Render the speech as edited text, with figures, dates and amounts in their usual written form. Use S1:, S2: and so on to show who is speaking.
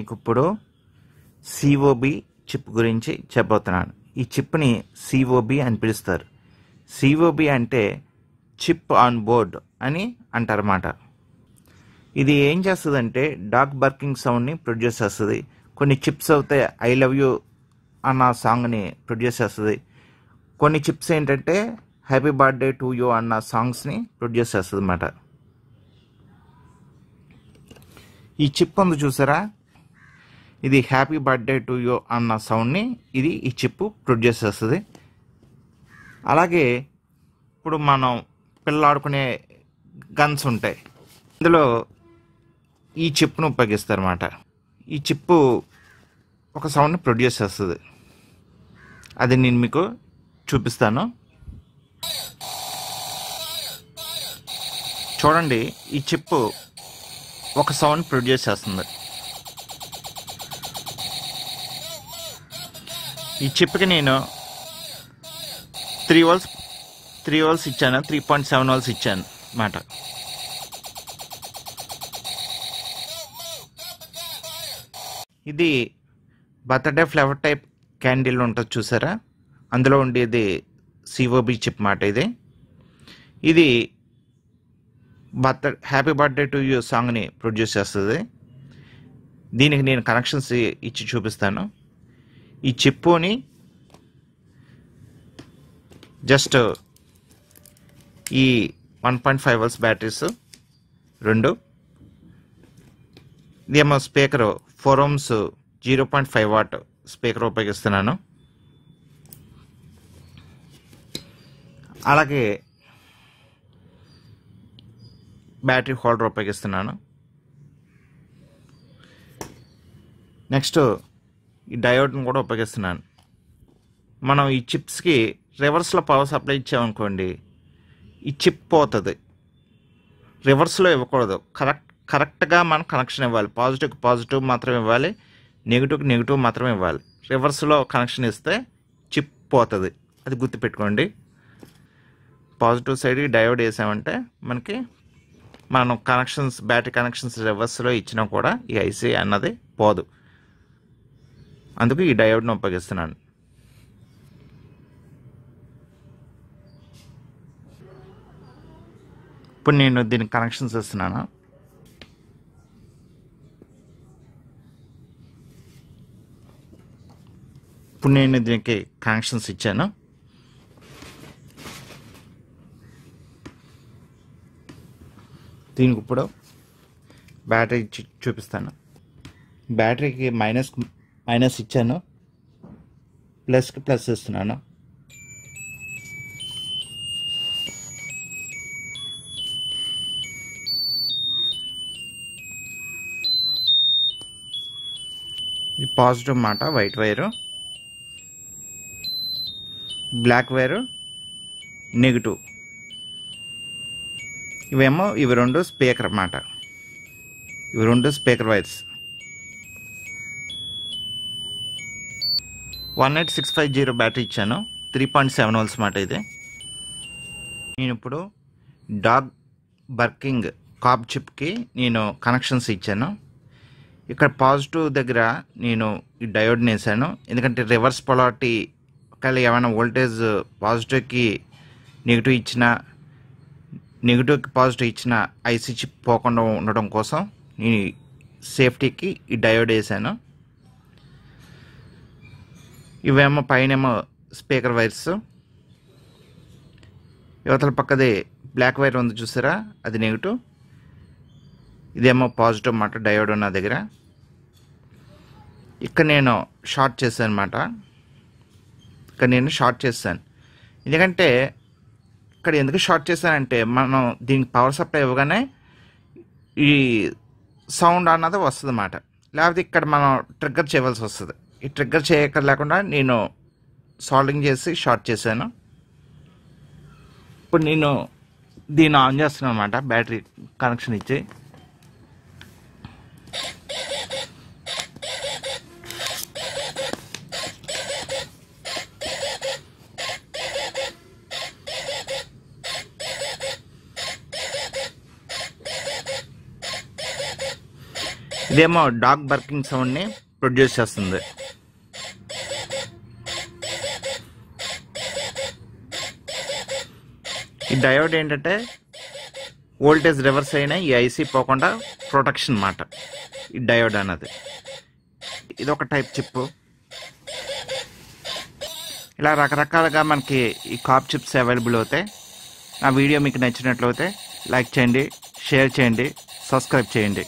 S1: మీకు ఇప్పుడు c.o.b chip గురించి చెప్పబోతున్నాను. ఈ చిప్ని c.o.b అని పిలుస్తారు. c.o.b అంటే చిప్ ఆన్ బోర్డ్ అని అంటారన్నమాట. ఇది ఏం చేస్తుందంటే డాగ్ బర్కింగ్ సౌండ్ని ప్రొడ్యూస్ చేస్తుంది. కొన్ని చిప్స్ అయితే ఐ లవ్ యూ అన్న సాంగ్ని ప్రొడ్యూస్ చేస్తుంది. కొన్ని చిప్స్ ఏంటంటే హ్యాపీ బర్త్డే టు యూ అన్న సాంగ్స్ని ప్రొడ్యూస్ చేస్తుంది అన్నమాట. ఈ చిప్ ఉంది చూసారా, ఇది హ్యాపీ బర్త్డే టు యూ అన్న సౌండ్ని ఈ చిప్ ప్రొడ్యూస్ చేస్తుంది. అలాగే ఇప్పుడు మనం పిల్లలు ఆడుకునే గన్స్ ఉంటాయి, ఇందులో ఈ చిప్ను ఉపయోగిస్తారు అన్నమాట. ఈ చిప్పు ఒక సౌండ్ని ప్రొడ్యూస్ చేస్తుంది. అది నేను మీకు చూపిస్తాను. చూడండి, ఈ చిప్పు ఒక సౌండ్ ప్రొడ్యూస్ చేస్తుంది. ఈ చిప్కి నేను 3 వోల్ట్స్ ఇచ్చాను, 3.7 వోల్ట్స్ ఇచ్చాను అన్నమాట. ఇది బర్త్డే ఫ్లేవర్ టైప్ క్యాండిల్ ఉంటుంది చూసారా, అందులో ఉండేది c.o.b చిప్ మాట. ఇది హ్యాపీ బర్త్డే టు యూ సాంగ్ని ప్రొడ్యూస్ చేస్తుంది. దీనికి నేను కనెక్షన్స్ ఇచ్చి చూపిస్తాను. ఈ చిప్పుని జస్ట్ ఈ 1.5 వోల్ట్స్ బ్యాటరీస్ 2, ఇదేమో స్పీకర్ 4 ohms 0.5 వాట్ స్పీకర్ ఉపయోగిస్తున్నాను. అలాగే బ్యాటరీ హోల్డర్ ఉపయోగిస్తున్నాను. నెక్స్ట్ ఈ డయోడ్ని కూడా ఉపయోగిస్తున్నాను. మనం ఈ చిప్స్కి రివర్స్లో పవర్ సప్లై ఇచ్చామనుకోండి, ఈ చిప్ పోతుంది. రివర్స్లో ఇవ్వకూడదు, కరెక్ట్గా మనం కనెక్షన్ ఇవ్వాలి. పాజిటివ్కి పాజిటివ్ మాత్రం ఇవ్వాలి, నెగిటివ్కి నెగిటివ్ మాత్రం ఇవ్వాలి. రివర్స్లో కనెక్షన్ ఇస్తే చిప్ పోతుంది, అది గుర్తుపెట్టుకోండి. పాజిటివ్ సైడ్ డయోడ్ వేసామంటే మనం కనెక్షన్స్, బ్యాటరీ కనెక్షన్స్ రివర్స్లో ఇచ్చినా కూడా ఈ ఐసీ అన్నది పోదు. అందుకు ఈ డయోడ్ను ఉపయోగిస్తున్నాను. ఇప్పుడు నేను దీనికి కనెక్షన్స్ ఇస్తున్నాను. ఇప్పుడు నేను దీనికి కనెక్షన్స్ ఇచ్చాను. దీనికి ఇప్పుడు బ్యాటరీ చూపిస్తాను. బ్యాటరీకి మైనస్ ఇచ్చాను, ప్లస్కి ప్లస్ ఇస్తున్నాను. ఇది పాజిటివ్ మాట, white wire. Black wire negative. ఇవి రెండు స్పీకర్ అన్నమాట. ఇవి రెండు స్పీకర్ వైర్స్. 18650 బ్యాటరీ ఇచ్చాను, 3.7 వోల్ట్స్ మాట. నేను ఇప్పుడు డాగ్ బర్కింగ్ c.o.b చిప్కి నేను కనెక్షన్స్ ఇచ్చాను. ఇక్కడ పాజిటివ్ దగ్గర నేను ఈ డయోడ్ని వేసాను, ఎందుకంటే రివర్స్ పొలారిటీ ఒకవేళ ఏమైనా వోల్టేజ్ పాజిటివ్కి నెగిటివ్ ఇచ్చినా, నెగిటివ్కి పాజిటివ్ ఇచ్చిన ఐసీ చిప్ పోకుండా ఉండడం కోసం నేను సేఫ్టీకి ఈ డయోడ్ వేసాను. ఇవేమో పైనేమో స్పీకర్ వైర్స్, యువతల పక్కది బ్లాక్ వైర్ ఉంది చూసారా, అది నెగిటివ్. ఇదేమో పాజిటివ్ అన్నమాట, డయోడ్ ఉన్న దగ్గర. ఇక్కడ నేను షార్ట్ చేశాను అన్నమాట. ఎందుకంటే ఇక్కడ ఎందుకు షార్ట్ చేశానంటే, మనం దీనికి పవర్ సప్లై ఇవ్వగానే ఈ సౌండ్ అన్నది వస్తుంది అన్నమాట. లేకపోతే ఇక్కడ మనం ట్రిగ్గర్ చేయవలసి వస్తుంది. ఈ ట్రిగ్గర్ చేయక లేకుండా నేను సాల్డింగ్ చేసి షార్ట్ చేశాను. ఇప్పుడు నేను దీన్ని ఆన్ చేస్తున్నాను అన్నమాట, బ్యాటరీ కనెక్షన్ ఇచ్చి. ఇదేమో డాగ్ బర్కింగ్ సౌండ్ని ప్రొడ్యూస్ చేస్తుంది. ఈ డయోడ్ ఏంటంటే వోల్టేజ్ రివర్స్ అయినా ఈ ఐసీ పోకుండా ప్రొటెక్షన్ అన్నమాట ఈ డయోడ్ అన్నది. ఇది ఒక టైప్ చిప్. ఇలా రకరకాలుగా మనకి ఈ కాప్ చిప్స్ అవైలబుల్ అవుతాయి. నా వీడియో మీకు నచ్చినట్లయితే లైక్ చేయండి, షేర్ చేయండి, సబ్స్క్రైబ్ చేయండి.